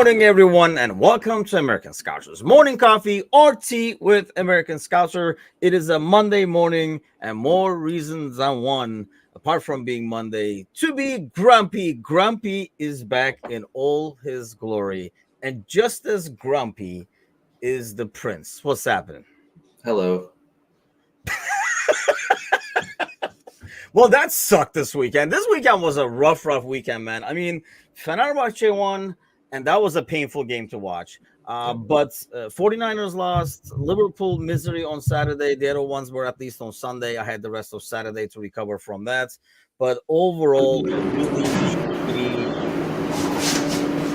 morning, everyone, and welcome to American Scouser's Morning Coffee or Tea with American Scouser. It is a Monday morning, and more reasons than one, apart from being Monday, to be grumpy. Grumpy is back in all his glory, and just as grumpy is the prince. What's happening? Hello. Well, that sucked this weekend. This weekend was a rough weekend, man. I mean, Fenerbahce won, and that was a painful game to watch. But 49ers lost, Liverpool misery on Saturday. The other ones were at least on Sunday. I had the rest of Saturday to recover from that. But overall, a really shitty.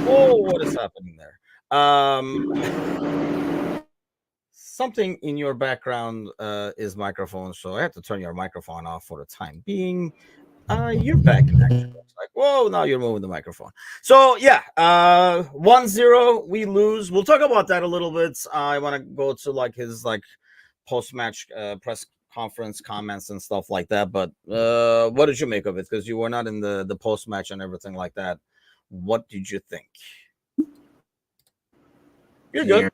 Oh, what is happening there? Something in your background is microphone, so I had to turn your microphone off for the time being. You're back in action. It's like, whoa, now you're moving the microphone. So yeah, 1-0, we lose. We'll talk about that a little bit. I want to go to like his like post-match press conference comments and stuff like that. But what did you make of it? Because you were not in the post-match and everything like that. What did you think? You're good.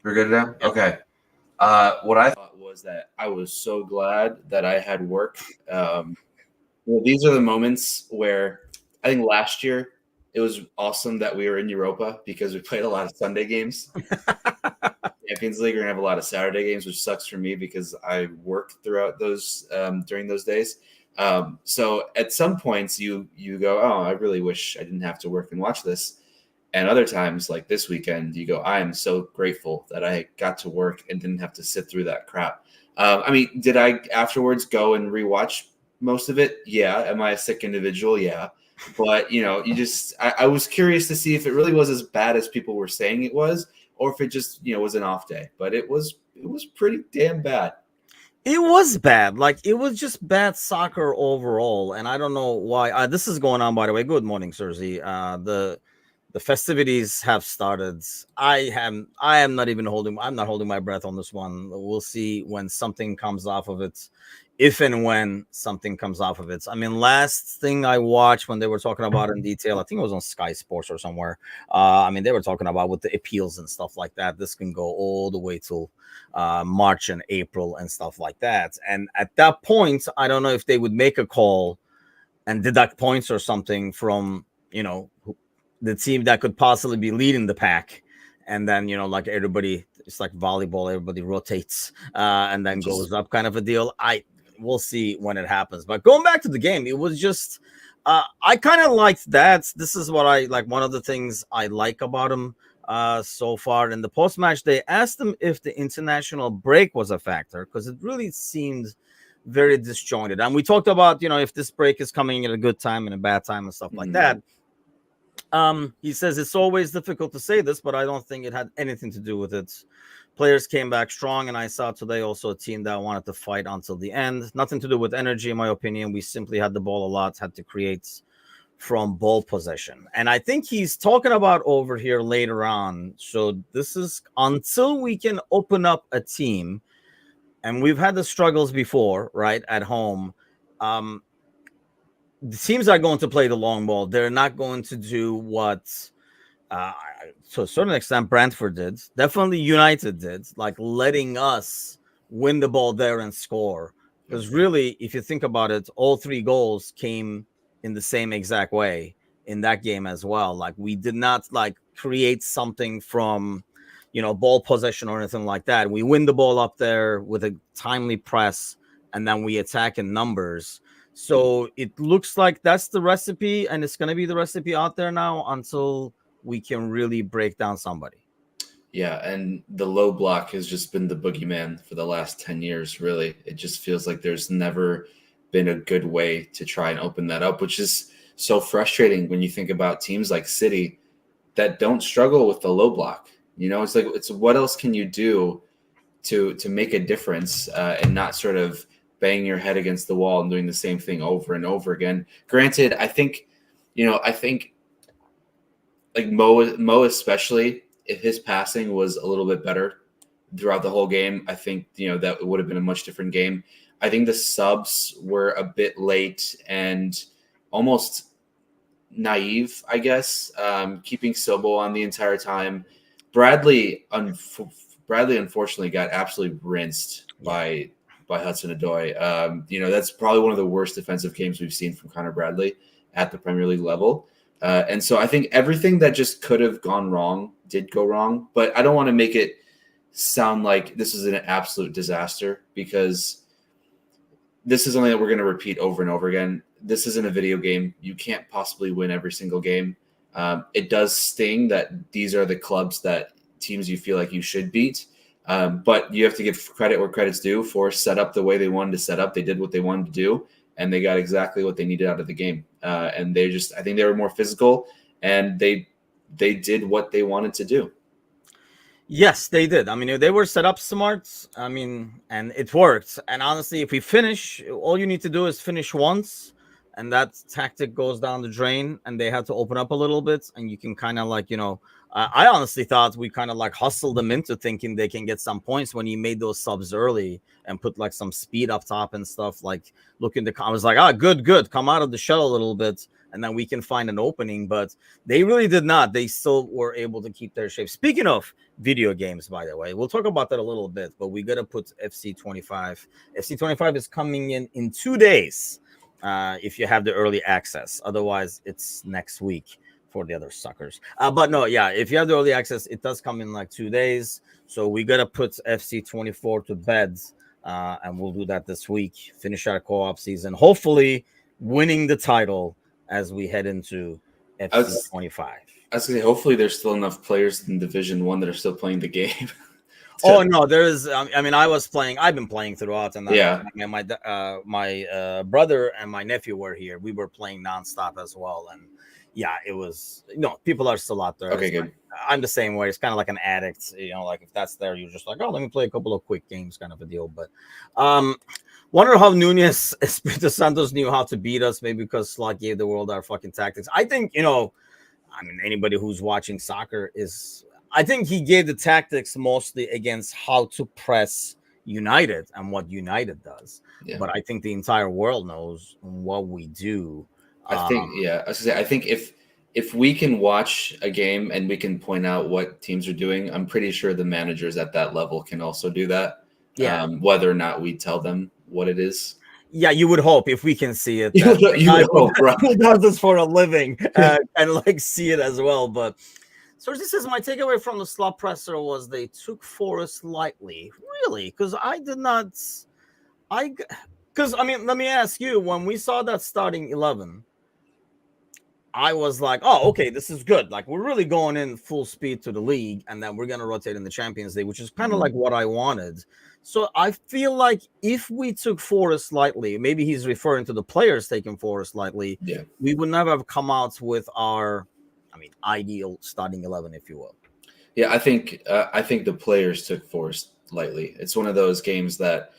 We're good now? Yeah. Okay. What I thought was that I was so glad that I had work. These are the moments where I think last year it was awesome that we were in Europa because we played a lot of Sunday games. Champions League, we're going to have a lot of Saturday games, which sucks for me because I work throughout those during those days. So at some points you go, oh, I really wish I didn't have to work and watch this. And other times, like this weekend, you go, I am so grateful that I got to work and didn't have to sit through that crap. I mean, did I afterwards go and rewatch most of it? Yeah. Am I a sick individual? Yeah. But, I was curious to see if it really was as bad as people were saying it was, or if it just, was an off day. But it was pretty damn bad. It was bad. Like, it was just bad soccer overall. And I don't know why. This is going on, by the way. Good morning, Serzi. The festivities have started. I'm not holding my breath on this one. We'll see when something comes off of it, if and when something comes off of it. I mean, last thing I watched when they were talking about it in detail, I think it was on Sky Sports or somewhere. They were talking about with the appeals and stuff like that. This can go all the way till March and April and stuff like that. And at that point, I don't know if they would make a call and deduct points or something from, the team that could possibly be leading the pack. And then, like everybody, it's like volleyball, everybody rotates and then goes up kind of a deal. We'll see when it happens. But going back to the game, it was just, I kind of liked that. This is what I like. One of the things I like about him so far in the post-match, they asked him if the international break was a factor because it really seemed very disjointed. And we talked about, if this break is coming at a good time and a bad time and stuff like that. He says it's always difficult to say this, but I don't think it had anything to do with it. Players came back strong, and I saw today also a team that wanted to fight until the end. Nothing to do with energy, in my opinion. We simply had the ball a lot, had to create from ball possession. And I think he's talking about over here later on. So this is until we can open up a team, and we've had the struggles before, right, at home. The teams are going to play the long ball. They're not going to do what, to a certain extent, Brentford did. Definitely United did, like letting us win the ball there and score. Because really, if you think about it, all three goals came in the same exact way in that game as well. Like we did not like create something from, ball possession or anything like that. We win the ball up there with a timely press, and then we attack in numbers. So it looks like that's the recipe, and it's going to be the recipe out there now until we can really break down somebody. Yeah, and the low block has just been the boogeyman for the last 10 years, really. It just feels like there's never been a good way to try and open that up, which is so frustrating when you think about teams like City that don't struggle with the low block. It's what else can you do to make a difference and not sort of bang your head against the wall and doing the same thing over and over again. Granted, I think like Mo especially, if his passing was a little bit better throughout the whole game, I think, that would have been a much different game. I think the subs were a bit late and almost naive, I guess, keeping Sobo on the entire time. Bradley, unfortunately, got absolutely rinsed by Hudson-Odoi. That's probably one of the worst defensive games we've seen from Connor Bradley at the Premier League level. And so I think everything that just could have gone wrong did go wrong. But I don't want to make it sound like this is an absolute disaster, because this is something that we're going to repeat over and over again. This isn't a video game. You can't possibly win every single game. It does sting that these are the clubs that teams you feel like you should beat. But you have to give credit where credit's due. Forest set up the way they wanted to set up. They did what they wanted to do, and they got exactly what they needed out of the game. And I think they were more physical, and they did what they wanted to do. Yes, they did. I mean, they were set up smart. I mean, and it worked. And honestly, if we finish, all you need to do is finish once, and that tactic goes down the drain, and they had to open up a little bit, and you can kind of like, I honestly thought we kind of like hustled them into thinking they can get some points when he made those subs early and put like some speed up top and stuff. Like, I was like, good, come out of the shell a little bit, and then we can find an opening. But they really did not. They still were able to keep their shape. Speaking of video games, by the way, we'll talk about that a little bit, but we got to put FC25. FC25 is coming in 2 days if you have the early access. Otherwise, it's next week for the other suckers. But no, yeah, if you have the early access, it does come in like 2 days. So we got to put FC24 to bed, and we'll do that this week. Finish our co-op season, hopefully winning the title as we head into FC25. I was going to say, hopefully there's still enough players in Division 1 that are still playing the game. Oh, no, there is. I mean, I've been playing throughout. And my brother and my nephew were here. We were playing nonstop as well. And yeah, it was, people are still out there. Okay, good. I'm the same way. It's kind of like an addict, like if that's there, you're just like, oh, let me play a couple of quick games kind of a deal. But wonder how Nunez Espirito Santos knew how to beat us, maybe because Slot gave the world our fucking tactics. I think, I mean, anybody who's watching soccer I think he gave the tactics mostly against how to press United and what United does. Yeah. But I think the entire world knows what we do. I think if we can watch a game and we can point out what teams are doing, I'm pretty sure the managers at that level can also do that. Yeah. Whether or not we tell them what it is. Yeah, you would hope if we can see it. You would hope, right? Who does this for a living and like see it as well. But so this is my takeaway from the slot presser was they took Forest lightly. Really? Because I mean, let me ask you, when we saw that starting 11, I was like, oh, okay, this is good. Like, we're really going in full speed to the league, and then we're going to rotate in the Champions League, which is kind of like what I wanted. So I feel like if we took Forest lightly, maybe he's referring to the players taking Forest lightly, we would never have come out with our, ideal starting 11, if you will. Yeah, I think the players took Forest lightly. It's one of those games that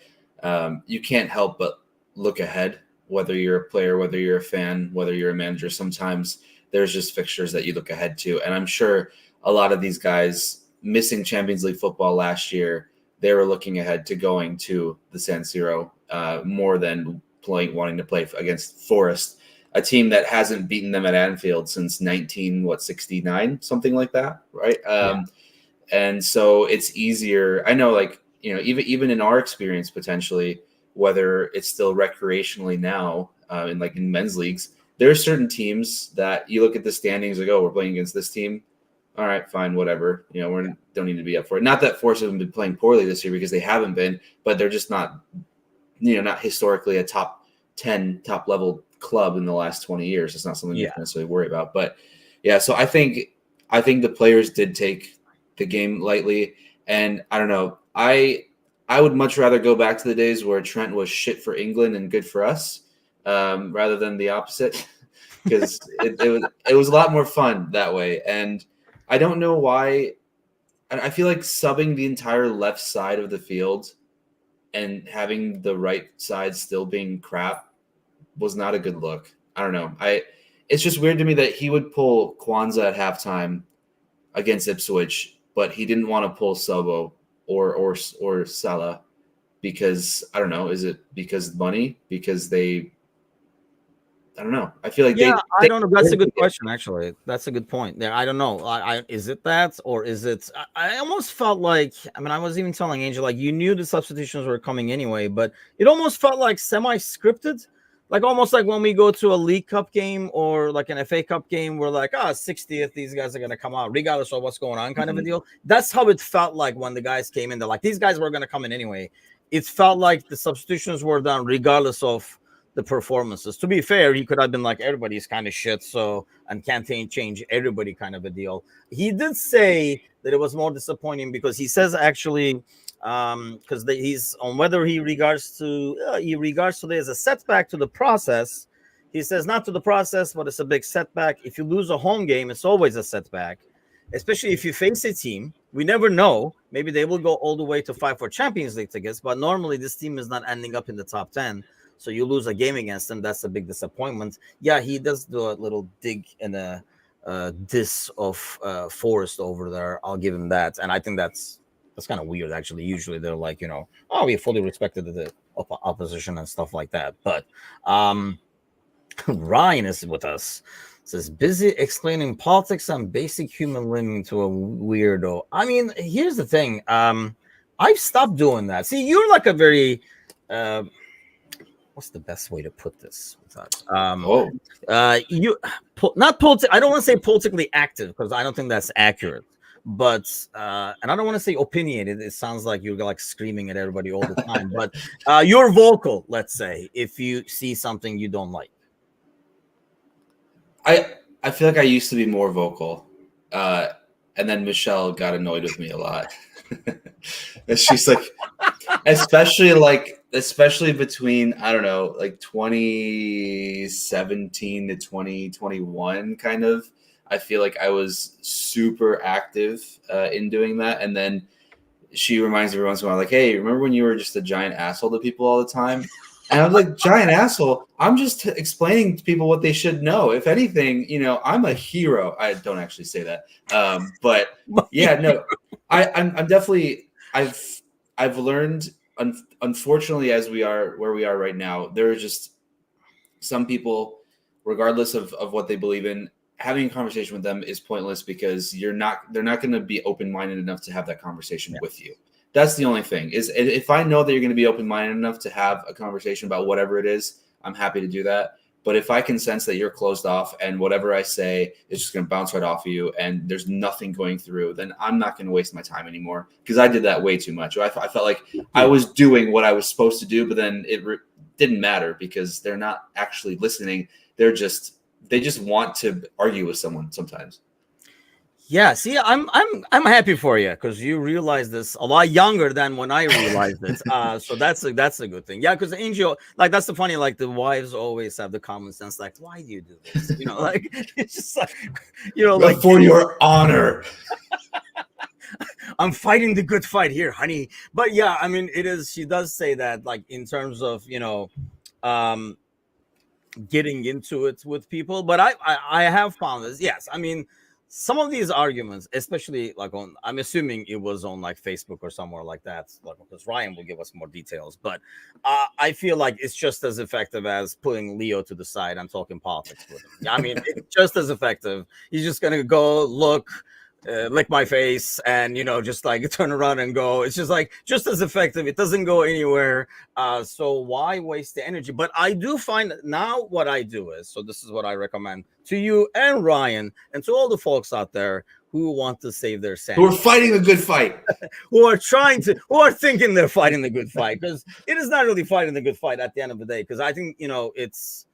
you can't help but look ahead, whether you're a player, whether you're a fan, whether you're a manager. Sometimes there's just fixtures that you look ahead to. And I'm sure a lot of these guys missing Champions League football last year, they were looking ahead to going to the San Siro more than wanting to play against Forest, a team that hasn't beaten them at Anfield since 1969, something like that, right? And so it's easier. I know, even in our experience, potentially, whether it's still recreationally now in men's leagues, there are certain teams that you look at the standings like, oh, we're playing against this team. All right, fine, whatever. We don't need to be up for it. Not that Force haven't been playing poorly this year, because they haven't been, but they're just not, not historically a top 10, top level club in the last 20 years. It's not something you can necessarily worry about. But yeah, so I think the players did take the game lightly, and I don't know. I would much rather go back to the days where Trent was shit for England and good for us, rather than the opposite, because it was a lot more fun that way. And I don't know why. I feel like subbing the entire left side of the field and having the right side still being crap was not a good look. I don't know. It's just weird to me that he would pull Kwanzaa at halftime against Ipswich, but he didn't want to pull Sobo or Salah because, I don't know, is it because money? Because I don't know. I feel like Yeah, I don't know. That's a good question, actually. That's a good point. Yeah, I don't know. Is it that, or is it? I almost felt like, I mean, I was even telling Angel, like, you knew the substitutions were coming anyway, but it almost felt like semi-scripted, like almost like when we go to a League Cup game or like an FA Cup game, we're like, 60th, these guys are gonna come out regardless of what's going on, kind of a deal. That's how it felt like when the guys came in. They're like, these guys were gonna come in anyway. It felt like the substitutions were done regardless of the performances. To be fair, he could have been like, everybody's kind of shit, so, and can't change everybody, kind of a deal. He did say that it was more disappointing because he says, actually, because he's on whether he regards today as a setback to the process. He says not to the process, but it's a big setback. If you lose a home game, it's always a setback, especially if you face a team. We never know. Maybe they will go all the way to fight for Champions League tickets, but normally this team is not ending up in the top 10. So you lose a game against them, that's a big disappointment. Yeah, he does do a little dig in a diss of Forest over there. I'll give him that. And I think that's kind of weird, actually. Usually they're like, oh, we fully respected the opposition and stuff like that. But Ryan is with us. Says, busy explaining politics and basic human living to a weirdo. I mean, here's the thing. I've stopped doing that. See, you're like a very... what's the best way to put this? You not politic. I don't want to say politically active because I don't think that's accurate. But and I don't want to say opinionated. It sounds like you're like screaming at everybody all the time. But you're vocal. Let's say if you see something you don't like. I feel like I used to be more vocal, and then Michelle got annoyed with me a lot. She's like, especially between, I don't know, like 2017 to 2021, kind of. I feel like I was super active in doing that, and then she reminds me every once in a while, like, hey, remember when you were just a giant asshole to people all the time? And I was like, giant asshole. I'm just explaining to people what they should know. If anything, I'm a hero. I don't actually say that. But yeah, no, I'm definitely, I've learned, unfortunately, as we are where we are right now, there are just some people, regardless of what they believe in, having a conversation with them is pointless because they're not going to be open-minded enough to have that conversation with you. That's the only thing. Is if I know that you're going to be open-minded enough to have a conversation about whatever it is, I'm happy to do that. But if I can sense that you're closed off and whatever I say is just going to bounce right off of you and there's nothing going through, then I'm not going to waste my time anymore because I did that way too much. I felt like I was doing what I was supposed to do, but then it didn't matter because they're not actually listening. They just want to argue with someone sometimes. Yeah, see, I'm happy for you because you realize this a lot younger than when I realized it. So that's a good thing. Yeah, because Angel, like, that's the funny, like, the wives always have the common sense, like, why do you do this? Like, it's just like, like, for your honor. I'm fighting the good fight here, honey. But yeah, I mean, it is. She does say that, like, in terms of getting into it with people. But I have found this. Yes, I mean. Some of these arguments, especially like I'm assuming it was on like Facebook or somewhere like that, like, because Ryan will give us more details. But I feel like it's just as effective as putting Leo to the side and talking politics with him. I mean, it's just as effective. He's just gonna go look, lick my face, and just like turn around and go. It's just like just as effective. It doesn't go anywhere. So why waste the energy? But I do find now what I do is, so this is what I recommend to you and Ryan and to all the folks out there who want to save their sanity, who are fighting a good fight, who are thinking they're fighting the good fight, because it is not really fighting the good fight at the end of the day. Because I think it's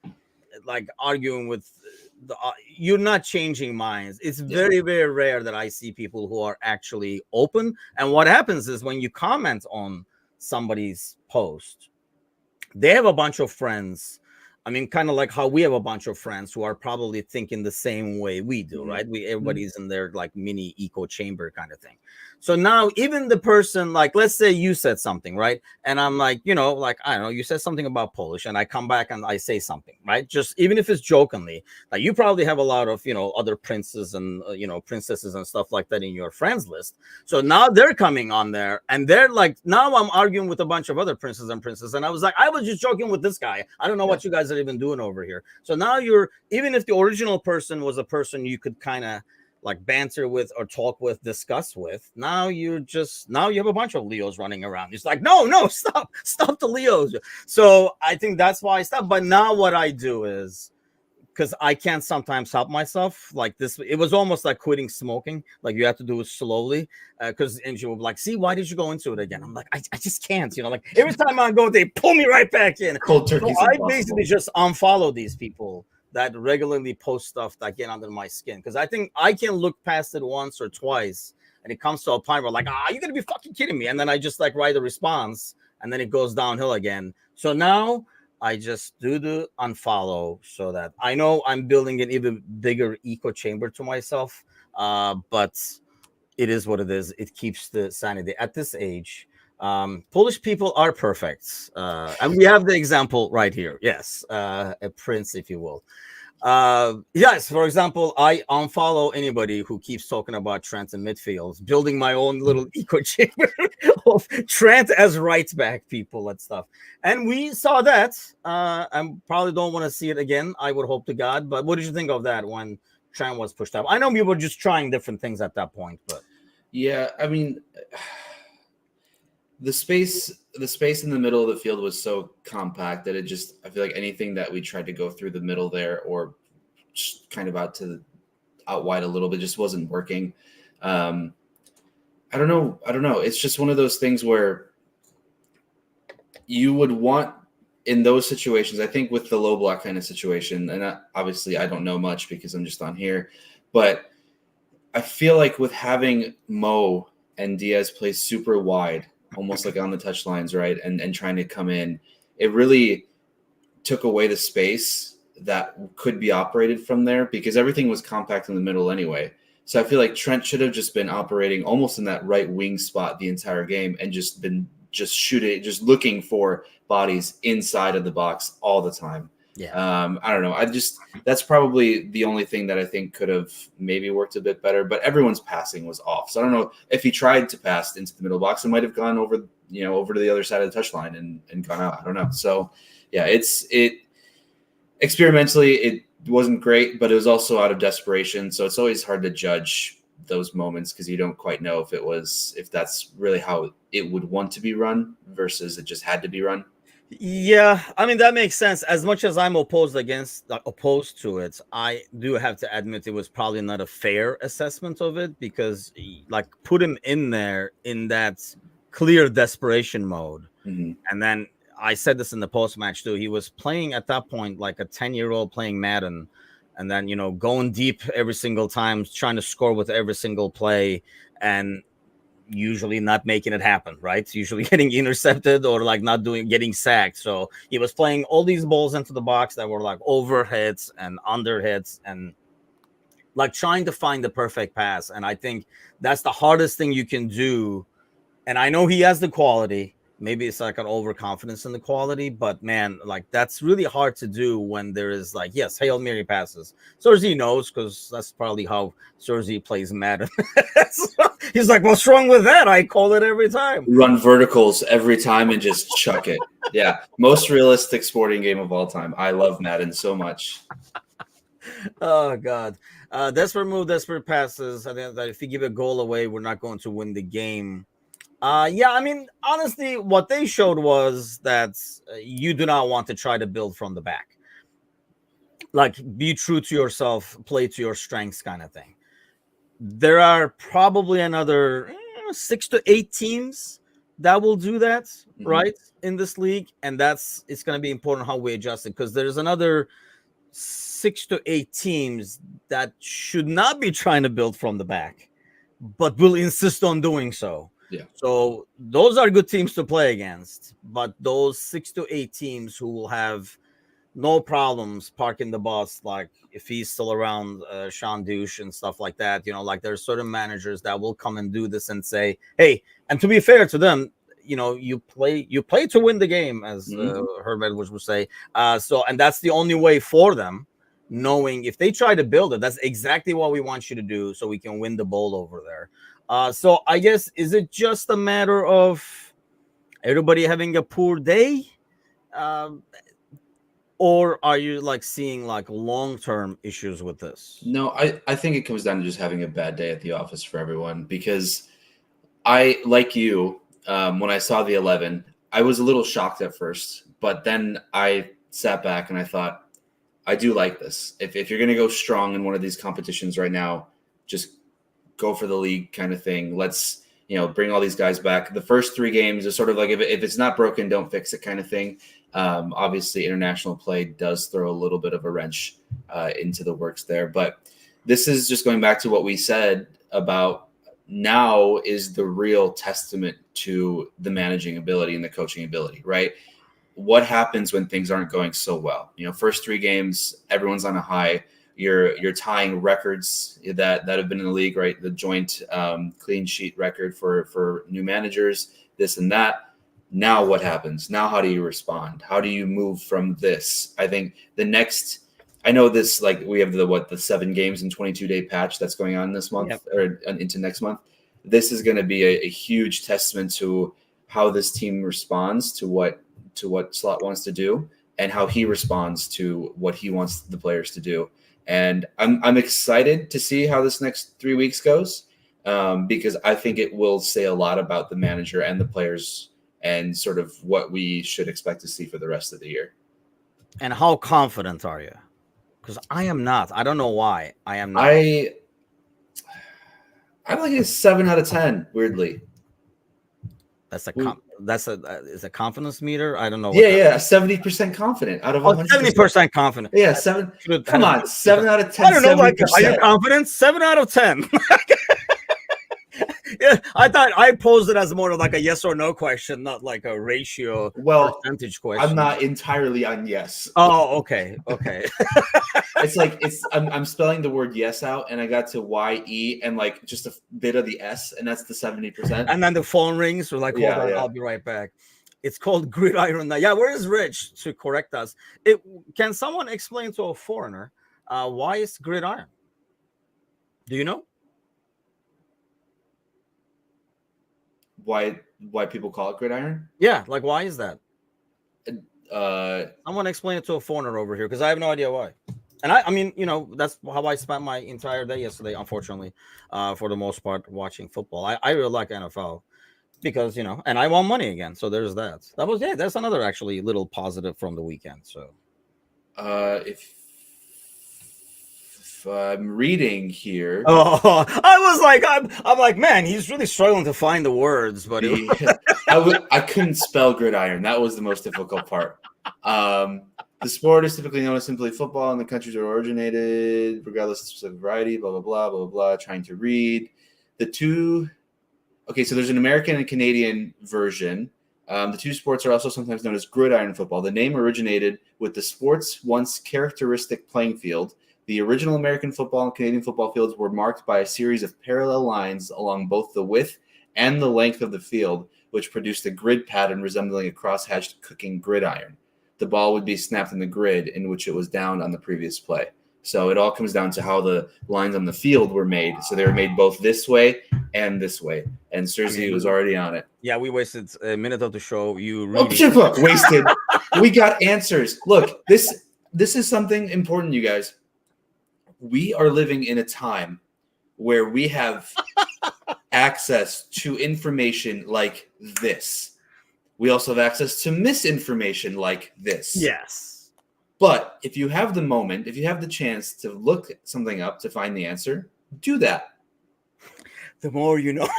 like arguing with you're not changing minds. It's very, very rare that I see people who are actually open. And what happens is when you comment on somebody's post, they have a bunch of friends. I mean, kind of like how we have a bunch of friends who are probably thinking the same way we do, right? Everybody's in their like mini echo chamber kind of thing. So now even the person, like, let's say you said something, right? And I'm like, like, I don't know, you said something about Polish and I come back and I say something, right? Just even if it's jokingly, like, you probably have a lot of, other princes and, princesses and stuff like that in your friends list. So now they're coming on there and they're like, now I'm arguing with a bunch of other princes and princesses. And I was like, I was just joking with this guy. I don't know what you guys are it even doing over here? So now even if the original person was a person you could kind of like banter with or talk with, discuss with, now you have a bunch of Leos running around. It's like, no, stop the Leos. So I think that's why I stopped. But now what I do is, because I can't sometimes help myself, like this, it was almost like quitting smoking. Like you have to do it slowly. Because Angie will be like, see, why did you go into it again? I'm like, I just can't, like every time I go, they pull me right back in. Cold turkey. So I basically just unfollow these people that regularly post stuff that get under my skin. Because I think I can look past it once or twice, and it comes to a point where like, you're gonna be fucking kidding me. And then I just like write a response, and then it goes downhill again. So now I just do the unfollow so that I know I'm building an even bigger echo chamber to myself. But it is what it is. It keeps the sanity at this age. Polish people are perfect. And we have the example right here. Yes, a prince, if you will. Yes, for example, I unfollow anybody who keeps talking about Trent in midfields, building my own little echo chamber of Trent as right back people and stuff. And we saw that. I probably don't want to see it again. I would hope to God. But what did you think of that when Trent was pushed up? I know we were just trying different things at that point, but yeah, I mean, the space in the middle of the field was so compact that I feel like anything that we tried to go through the middle there or just kind of out wide a little bit just wasn't working. I don't know. It's just one of those things where you would want in those situations, I think with the low block kind of situation, and obviously I don't know much because I'm just on here, but I feel like with having Mo and Diaz play super wide, almost like on the touch lines, right, and trying to come in, it really took away the space that could be operated from there because everything was compact in the middle anyway. So I feel like Trent should have just been operating almost in that right wing spot the entire game and just shooting, just looking for bodies inside of the box all the time. yeah. I don't know. That's probably the only thing that I think could have maybe worked a bit better, but everyone's passing was off. So I don't know if he tried to pass into the middle box, it might've gone over to the other side of the touchline and gone out. I don't know. So yeah, experimentally, it wasn't great, but it was also out of desperation. So it's always hard to judge those moments because you don't quite know if that's really how it would want to be run versus it just had to be run. Yeah, I mean that makes sense. As much as I'm opposed to it, I do have to admit it was probably not a fair assessment of it because, like, put him in there in that clear desperation mode, and then I said this in the post match too. He was playing at that point like a 10-year-old playing Madden, and then going deep every single time, trying to score with every single play, and usually not making it happen, right? Usually getting intercepted or like getting sacked. So he was playing all these balls into the box that were like overheads and underheads and like trying to find the perfect pass. And I think that's the hardest thing you can do. And I know he has the quality. Maybe it's like an overconfidence in the quality, but man, like that's really hard to do when there is like, yes, Hail Mary passes. Sergi knows because that's probably how Sergi plays Madden. He's like, what's wrong with that? I call it every time. Run verticals every time and just chuck it. Yeah. Most realistic sporting game of all time. I love Madden so much. Oh, God. Desperate move, desperate passes. I think that if you give a goal away, we're not going to win the game. Yeah, I mean, honestly, what they showed was that you do not want to try to build from the back. Like, be true to yourself, play to your strengths kind of thing. There are probably another 6 to 8 teams that will do that, right, in this league. And it's going to be important how we adjust it because there's another 6 to 8 teams that should not be trying to build from the back, but will insist on doing so. Yeah. So those are good teams to play against, but those 6 to 8 teams who will have no problems parking the bus, like if he's still around, Sean Douche and stuff like that, like there's certain managers that will come and do this and say, hey, and to be fair to them, you play to win the game, as Herb Edwards would say. And that's the only way for them, knowing if they try to build it, that's exactly what we want you to do so we can win the bowl over there. So I guess, is it just a matter of everybody having a poor day? or are you like seeing like long-term issues with this? No, I think it comes down to just having a bad day at the office for everyone because I, like you, when I saw the 11, I was a little shocked at first, but then I sat back and I thought, I do like this. If you're going to go strong in one of these competitions right now, just go for the league kind of thing. Let's, bring all these guys back. The first 3 games is sort of like if it's not broken, don't fix it kind of thing. Obviously, international play does throw a little bit of a wrench into the works there. But this is just going back to what we said about now is the real testament to the managing ability and the coaching ability, right? What happens when things aren't going so well? First 3 games, everyone's on a high. You're tying records that have been in the league, right? The joint clean sheet record for new managers, this and that. Now what happens? Now how do you respond? How do you move from this? I think I know this, like we have the 7 games and 22-day patch that's going on this month or into next month. This is going to be a huge testament to how this team responds to what Slot wants to do and how he responds to what he wants the players to do. And I'm excited to see how this next 3 weeks goes because I think it will say a lot about the manager and the players and sort of what we should expect to see for the rest of the year. And how confident are you? Because I am not. I don't know why. I am not. I'm like a 7 out of 10, weirdly. That's is a confidence meter. I don't know. 70% confident out of 100%. 70% confident. Yeah, 7. Come on, 7 out of 10. I don't know. Like, are you confident? 7 out of 10. Yeah, I thought I posed it as more of like a yes or no question, not like a ratio percentage question. I'm not entirely on yes. Oh, okay. It's like I'm spelling the word yes out, and I got to YE and like just a bit of the S, and that's the 70%. And then the phone rings. We're like, hold on, I'll be right back. It's called gridiron. Yeah, where is Rich to correct us? Can someone explain to a foreigner why it's gridiron? Do you know? Why people call it gridiron? Yeah, like why is that? I want to explain it to a foreigner over here because I have no idea why. And I mean, that's how I spent my entire day yesterday, unfortunately, for the most part, watching football. I really like NFL because, and I won money again. So there's that. That's another actually little positive from the weekend. So if I'm reading here. I was like, I'm like, man, he's really struggling to find the words, but I couldn't spell gridiron. That was the most difficult part. The sport is typically known as simply football in the countries where it originated, regardless of specific variety, blah, blah, blah, blah, blah, trying to read. Okay, so there's an American and Canadian version. The 2 sports are also sometimes known as gridiron football. The name originated with the sport's once characteristic playing field. The original American football and Canadian football fields were marked by a series of parallel lines along both the width and the length of the field, which produced a grid pattern resembling a cross-hatched cooking gridiron. The ball would be snapped in the grid in which it was downed on the previous play. So it all comes down to how the lines on the field were made. So they were made both this way and this way. And Cersei was already on it. Yeah, we wasted a minute of the show. Wasted. We got answers. Look, this is something important, you guys. We are living in a time where we have access to information like this. We also have access to misinformation like this. Yes. But if you have the moment, if you have the chance to look something up to find the answer, do that. The more you know.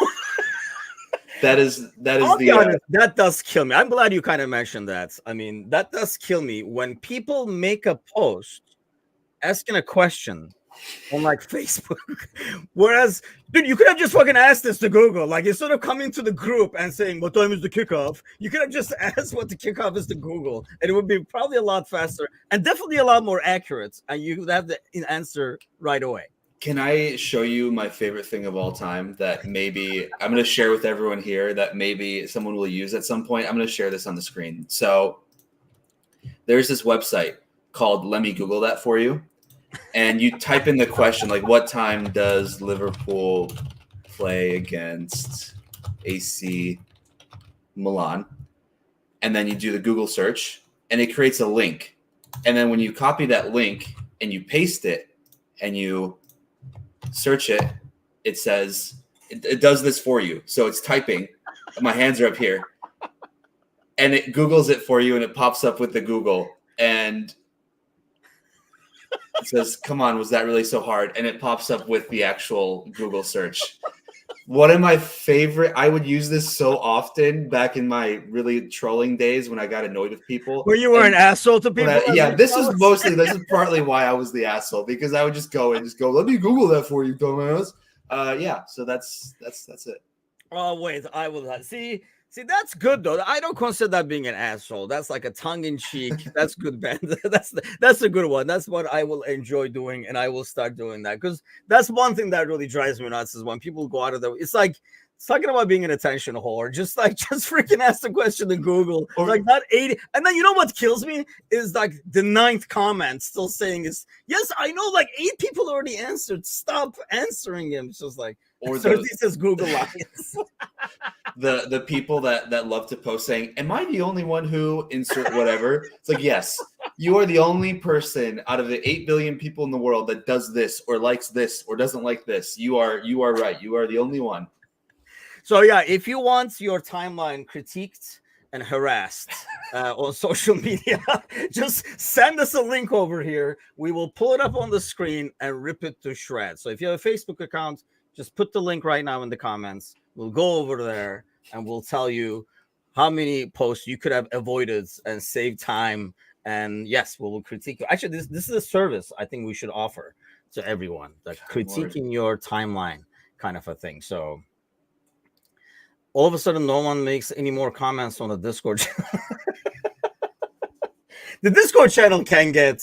That does kill me. I'm glad you kind of mentioned that. I mean, that does kill me when people make a post asking a question on like Facebook, whereas, dude, you could have just fucking asked this to Google. Like, instead of coming to the group and saying what time is the kickoff, you could have just asked what the kickoff is to Google, and it would be probably a lot faster and definitely a lot more accurate, and you would have the answer right away. Can I show you my favorite thing of all time that maybe I'm going to share with everyone here that maybe someone will use at some point? I'm going to share this on the screen. So there's this website called Let Me Google That For You. And you type in the question, like, what time does Liverpool play against AC Milan? And then you do the Google search, and it creates a link And then when you copy that link and you paste it and you search it, it says it does this for you. So it's typing. My hands are up here. And it Googles it for you, and it pops up with the Google. And it says, come on, was that really so hard? And it pops up with the actual Google search. One of my favorite, I would use this so often back in my really trolling days when I got annoyed with people. Where you were an asshole to people? This is partly why I was the asshole, because I would just go, let me Google that for you, dumbass. So that's it. Oh, wait, I will see. See, that's good though. I don't consider that being an asshole. That's like a tongue-in-cheek. That's good, Ben. That's a good one. That's what I will enjoy doing, and I will start doing that, because that's one thing that really drives me nuts is when people go out of it's like talking about being an attention whore. Just freaking ask the question to Google. Like not 80. And then you know what kills me is like the 9th comment still saying is, yes, I know, like 8 people already answered. Stop answering him. It's just like, or so he says Google Lions. The people that love to post saying, am I the only one who insert whatever? It's like, yes, you are the only person out of the 8 billion people in the world that does this or likes this or doesn't like this. You are right. You are the only one. So yeah, if you want your timeline critiqued and harassed on social media, just send us a link over here. We will pull it up on the screen and rip it to shreds. So if you have a Facebook account, just put the link right now in the comments. We'll go over there and we'll tell you how many posts you could have avoided and saved time. And yes, we will critique you. Actually, this is a service I think we should offer to everyone, like critiquing your timeline kind of a thing. So all of a sudden, no one makes any more comments on the Discord channel. The Discord channel can get,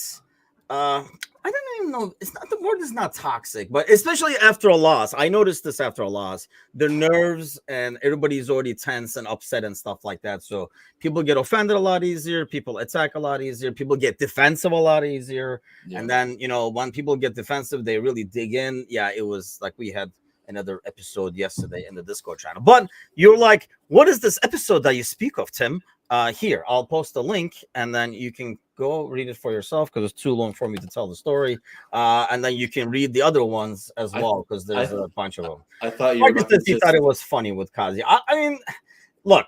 I don't even know. It's not, the word is not toxic, but especially after a loss. I noticed this after a loss. The nerves and everybody's already tense and upset and stuff like that. So people get offended a lot easier. People attack a lot easier. People get defensive a lot easier. Yeah. And then, when people get defensive, they really dig in. Yeah, it was like we had another episode yesterday in the Discord channel. But you're like, what is this episode that you speak of, Tim? Here, I'll post a link, and then you can go read it for yourself because it's too long for me to tell the story. And then you can read the other ones as well, because there's a bunch of them. I thought you thought it was funny with Kazi. I mean, look,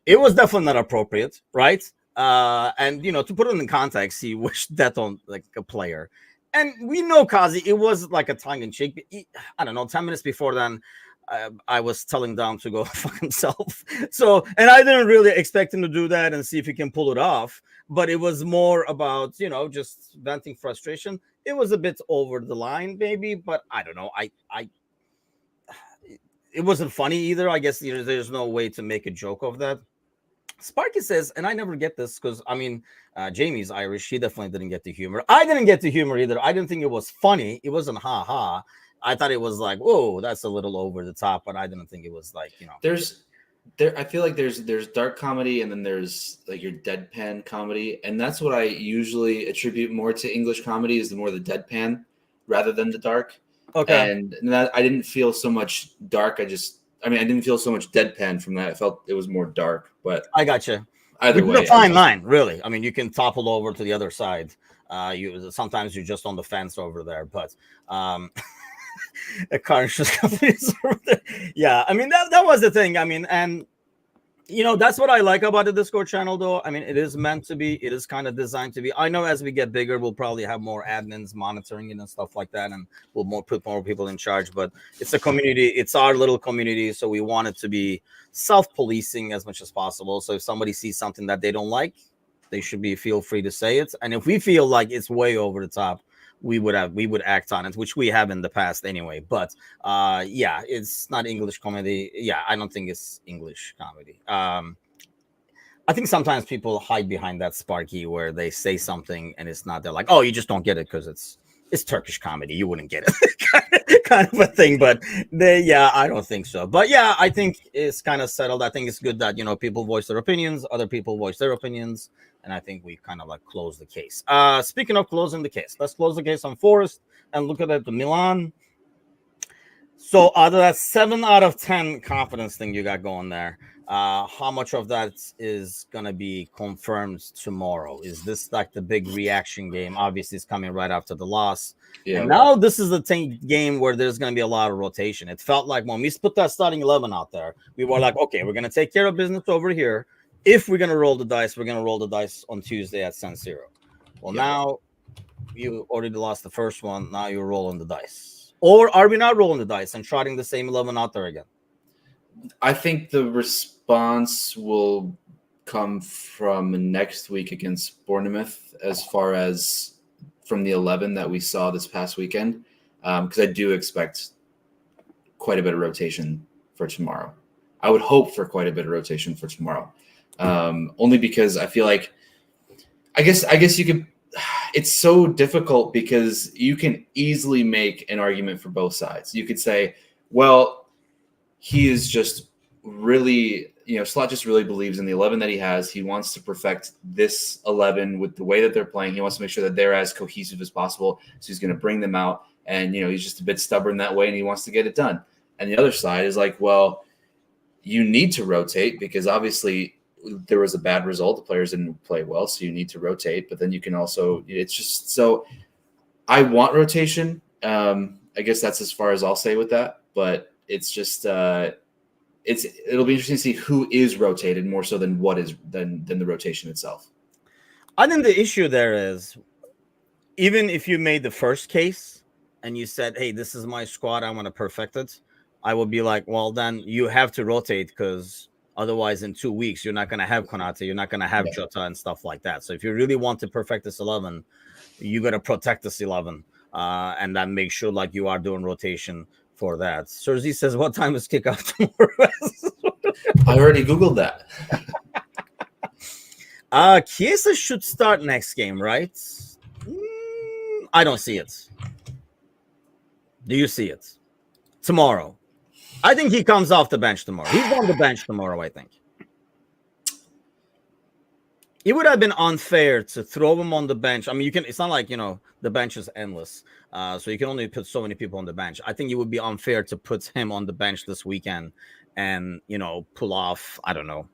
it was definitely not appropriate, right? And to put it in context, he wished death on like a player. And we know Kazi, it was like a tongue-in-cheek. I don't know, 10 minutes before then, I was telling Dom to go fuck himself. So, and I didn't really expect him to do that and see if he can pull it off. But it was more about, just venting frustration. It was a bit over the line, maybe, but I don't know. It wasn't funny either. I guess there's no way to make a joke of that. Sparky says, and I never get this because, Jamie's Irish. He definitely didn't get the humor. I didn't get the humor either. I didn't think it was funny. It wasn't ha-ha. I thought it was like, whoa, that's a little over the top, but I didn't think it was like, I feel like there's dark comedy and then there's like your deadpan comedy. And that's what I usually attribute more to English comedy, is the more the deadpan rather than the dark. Okay. And that I didn't feel so much dark. I didn't feel so much deadpan from that. I felt it was more dark, but I got you. Either way, it's a fine line, really. I mean, you can topple over to the other side. Sometimes you're just on the fence over there, but a car insurance company is over there. Yeah, I mean that was the thing. I mean, and that's what I like about the Discord channel, though. I mean, it is meant to be. It is kind of designed to be. I know as we get bigger, we'll probably have more admins monitoring it and stuff like that, and we'll put more people in charge. But it's a community. It's our little community, so we want it to be self-policing as much as possible. So if somebody sees something that they don't like, they should feel free to say it. And if we feel like it's way over the top, we would act on it, which we have in the past anyway. But yeah, it's not English comedy. Yeah, I don't think it's English comedy. I think sometimes people hide behind that Sparky where they say something and it's not. They're like, oh, you just don't get it because it's Turkish comedy. You wouldn't get it, kind of a thing. But I don't think so. But yeah, I think it's kind of settled. I think it's good that people voice their opinions, other people voice their opinions. And I think we kind of like close the case. Speaking of closing the case, let's close the case on Forest and look at the Milan. So out of that 7 out of 10 confidence thing you got going there, how much of that is gonna be confirmed tomorrow? Is this like the big reaction game? Obviously, it's coming right after the loss. Yeah. And now this is the game where there's going to be a lot of rotation. It felt like when we put that starting 11 out there, we were like, okay, we're going to take care of business over here. If we're going to roll the dice, we're going to roll the dice on Tuesday at San Siro. Well, now you already lost the first one. Now you're rolling the dice. Or are we not rolling the dice and trotting the same 11 out there again? I think the response will come from next week against Bournemouth as far as from the 11 that we saw this past weekend, because I do expect quite a bit of rotation for tomorrow. I would hope for quite a bit of rotation for tomorrow, only because I feel like, I guess you could. It's so difficult because you can easily make an argument for both sides. You could say, well, he is just really, Slot just really believes in the 11 that he has. He wants to perfect this 11 with the way that they're playing. He wants to make sure that they're as cohesive as possible. So he's going to bring them out. And, he's just a bit stubborn that way and he wants to get it done. And the other side is like, well, you need to rotate because obviously there was a bad result. The players didn't play well. So you need to rotate. But then you can also, it's just so I want rotation. I guess that's as far as I'll say with that. But it's just, it'll be interesting to see who is rotated more so than what is than the rotation itself. I think the issue there is, even if you made the first case and you said, hey, this is my squad, I want to perfect it, I would be like, well, then you have to rotate because otherwise in 2 weeks, you're not going to have Konate, you're not going to have Jota and stuff like that. So if you really want to perfect this 11, you got to protect this 11 and then make sure like you are doing rotation for that. Sergi says, what time is kickoff tomorrow? I already Googled that. Chiesa should start next game, right? I don't see it. Do you see it? Tomorrow. I think he comes off the bench tomorrow. He's on the bench tomorrow, I think. It would have been unfair to throw him on the bench. I mean, it's not like, the bench is endless. So you can only put so many people on the bench. I think it would be unfair to put him on the bench this weekend and, pull off, I don't know,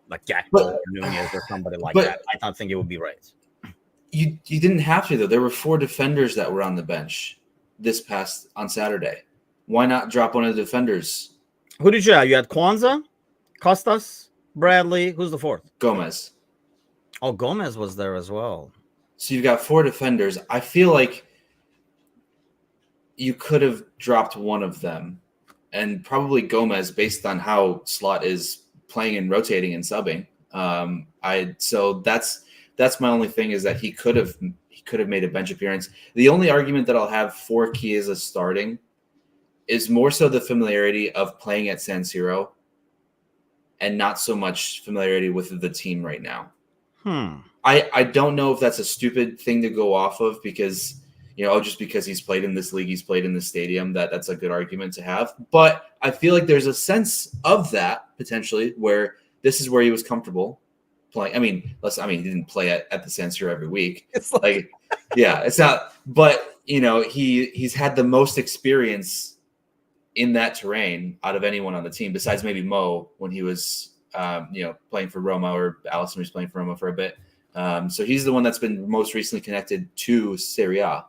like Gakpo or Nunez or somebody like that. I don't think it would be right. You didn't have to, though. There were 4 defenders that were on the bench on Saturday. Why not drop one of the defenders? Who did you have? You had Kwanzaa, Costas, Bradley. Who's the fourth? Gomez. Oh, Gomez was there as well. So you've got 4 defenders. I feel like you could have dropped one of them, and probably Gomez, based on how Slot is playing and rotating and subbing. So that's my only thing is that he could have made a bench appearance. The only argument that I'll have for Chiesa starting is more so the familiarity of playing at San Siro, and not so much familiarity with the team right now. I don't know if that's a stupid thing to go off of because, just because he's played in this league, he's played in this stadium, that's a good argument to have. But I feel like there's a sense of that potentially where this is where he was comfortable playing. I mean, he didn't play at the San Siro every week. It's like yeah, it's not. But, he's had the most experience in that terrain out of anyone on the team besides maybe Mo when he was playing for Roma, or Alisson was playing for Roma for a bit. So he's the one that's been most recently connected to Serie A.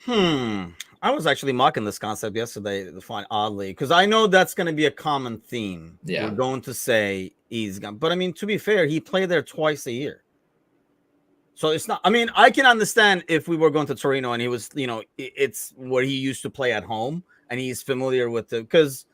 I was actually mocking this concept yesterday, oddly, because I know that's going to be a common theme. Yeah. We're going to say he's gone. But I mean, to be fair, he played there twice a year. So it's not, I can understand if we were going to Torino and he was, it's where he used to play at home and he's familiar with because,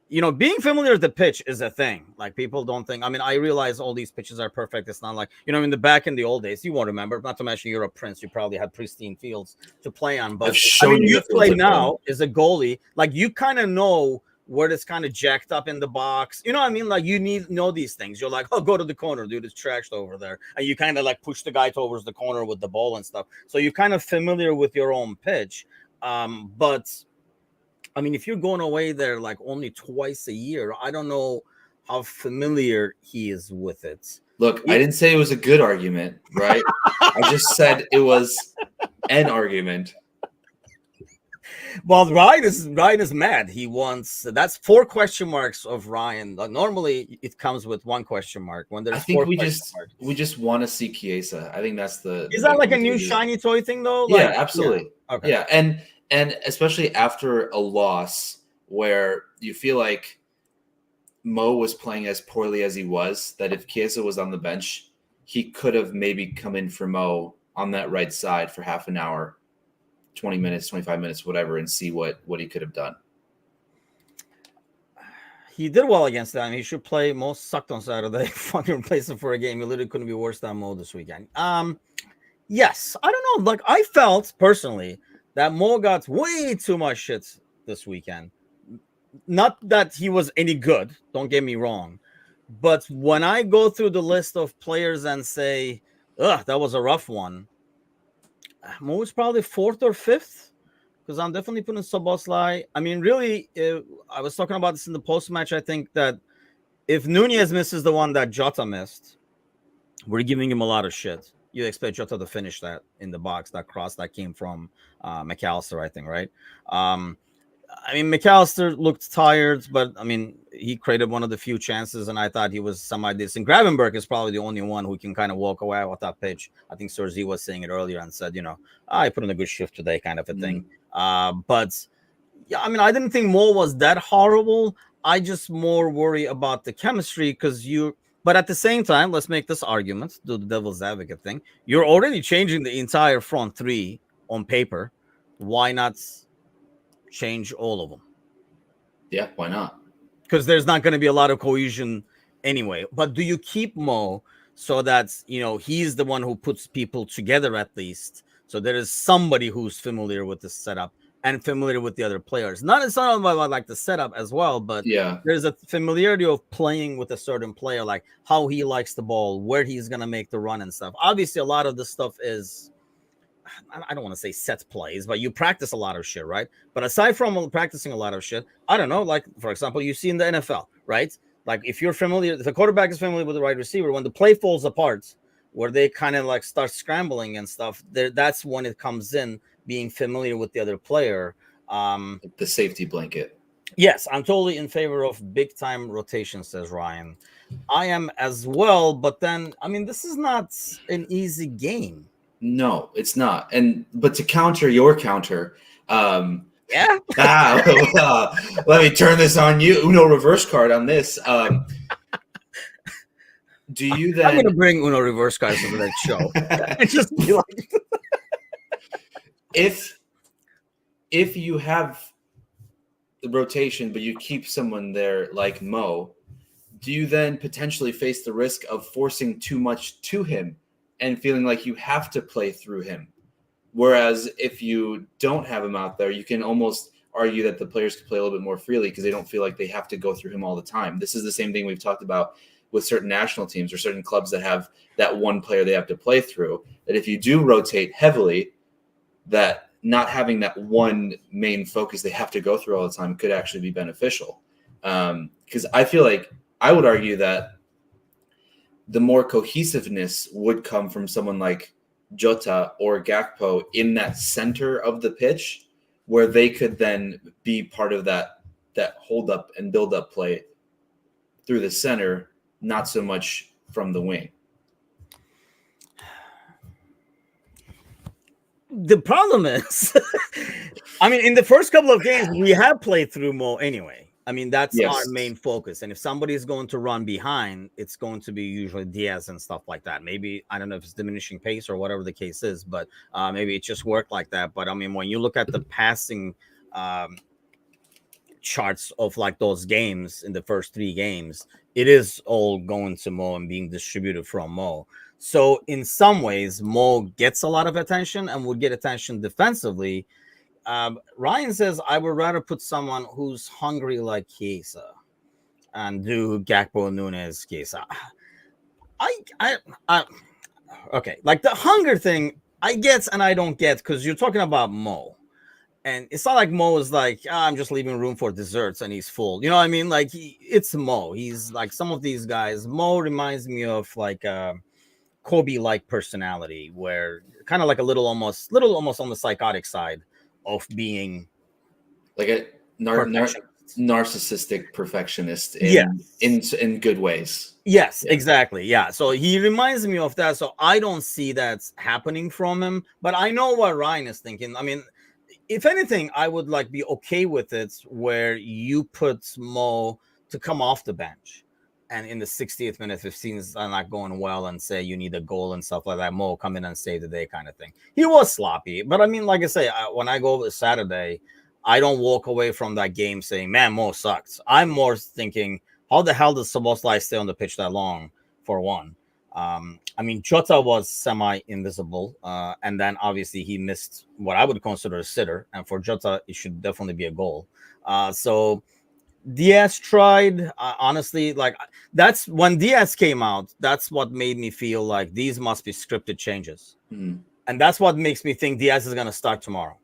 being familiar with the pitch is a thing. Like people don't think, I realize all these pitches are perfect. It's not like, in the back in the old days, you won't remember, not to mention you're a prince. You probably had pristine fields to play on. But you play now as a goalie, like you kind of know where it's kind of jacked up in the box. You know what I mean? Like you know these things. You're like, oh, go to the corner, dude. It's trashed over there. And you kind of like push the guy towards the corner with the ball and stuff. So you're kind of familiar with your own pitch. But if you're going away there like only twice a year, I don't know how familiar he is with it. Look, I didn't say it was a good argument, right? I just said it was an argument. Well, Ryan is mad. He wants that's 4 question marks of Ryan. Normally, it comes with 1 question mark. When I there's think four we question just marks, we just want to see Chiesa. I think that's is the that big like a thing. new shiny toy thing though? Yeah, Like, absolutely. okay, Yeah, and especially after a loss where you feel like Mo was playing as poorly as he was, that if Chiesa was on the bench, he could have maybe come in for Mo on that right side for half an hour, 20 minutes, 25 minutes, whatever, and see what he could have done. he did well against them. He should play. Most sucked on Saturday. Fucking replace him for a game. He literally couldn't be worse than Mo this weekend. Yes, I don't know. Like, I felt personally that Mo got way too much shit this weekend. Not that he was any good, don't get me wrong, but when I go through the list of players and say, ugh, that was a rough one, Mo is probably fourth or fifth, because I'm definitely putting Soboslai. I mean, really, I was talking about this in the post match. I think that if Nunez misses the one that Jota missed, we're giving him a lot of shit. You expect Jota to finish that in the box, that cross that came from McAllister, I think, right? I mean, McAllister looked tired, but I mean, he created one of the few chances, and I thought he was semi-decent. Gravenberg is probably the only one who can kind of walk away with that pitch. I think Sir Z was saying it earlier and said, I put in a good shift today, kind of a thing. But yeah, I mean, I didn't think Mo was that horrible. I just more worry about the chemistry but at the same time, let's make this argument, do the devil's advocate thing. You're already changing the entire front three on paper. Why not change all of them? Yeah, why not? Because there's not going to be a lot of cohesion anyway. But do you keep Mo so that he's the one who puts people together at least? So there is somebody who's familiar with the setup and familiar with the other players. It's not about like the setup as well, but there's a familiarity of playing with a certain player, like how he likes the ball, where he's going to make the run and stuff. Obviously, a lot of this stuff is, I don't want to say set plays, but you practice a lot of shit, right? But aside from practicing a lot of shit, I don't know, like, for example, you see in the NFL, right? Like, if the quarterback is familiar with the wide receiver, when the play falls apart, where they kind of like start scrambling and stuff, that's when it comes in, being familiar with the other player. The safety blanket. Yes, I'm totally in favor of big time rotation, says Ryan. I am as well, but then, I mean, this is not an easy game. No, it's not. But to counter your counter, yeah. Let me turn this on you. Uno reverse card on this. Do you then? I'm going to bring Uno reverse cards to the next show. Just be like, if you have the rotation, but you keep someone there like Mo, do you then potentially face the risk of forcing too much to him and feeling like you have to play through him? Whereas if you don't have him out there, you can almost argue that the players can play a little bit more freely because they don't feel like they have to go through him all the time. This is the same thing we've talked about with certain national teams or certain clubs that have that one player they have to play through, that if you do rotate heavily, that not having that one main focus they have to go through all the time could actually be beneficial. Because I feel like I would argue that the more cohesiveness would come from someone like Jota or Gakpo in that center of the pitch, where they could then be part of that hold up and build up play through the center, not so much from the wing. The problem is, I mean, in the first couple of games, we have played through Mo anyway. I mean, that's our main focus. And if somebody is going to run behind, it's going to be usually Diaz and stuff like that. Maybe, I don't know if it's diminishing pace or whatever the case is, but maybe it just worked like that. But I mean, when you look at the passing charts of like those games in the first 3 games, it is all going to Mo and being distributed from Mo. So in some ways, Mo gets a lot of attention and would get attention defensively. Ryan says, I would rather put someone who's hungry like Chiesa and do Gakpo, Nunez, Chiesa. Okay, like the hunger thing, I get and I don't get, because you're talking about Mo. And it's not like Mo is like, I'm just leaving room for desserts and he's full. You know what I mean? Like, it's Mo. He's like some of these guys. Mo reminds me of like Kobe-like personality, where kind of like a little almost on the psychotic side of being like a Perfection. narcissistic perfectionist Yeah. in good ways. Yes, Yeah. exactly. Yeah. So he reminds me of that. So I don't see that's happening from him, but I know what Ryan is thinking. I mean, if anything, I would like be okay with it where you put Mo to come off the bench. And in the 60th minute, if things are not going well and say you need a goal and stuff like that, Mo come in and save the day kind of thing. He was sloppy. But I mean, like I say, when I go over Saturday, I don't walk away from that game saying, man, Mo sucks. I'm more thinking, how the hell does Szoboszlai stay on the pitch that long, for one? I mean, Jota was semi-invisible, and then obviously he missed what I would consider a sitter, and for Jota, it should definitely be a goal. So Diaz tried, honestly, like that's when Diaz came out, that's what made me feel like these must be scripted changes. Mm-hmm. And that's what makes me think Diaz is going to start tomorrow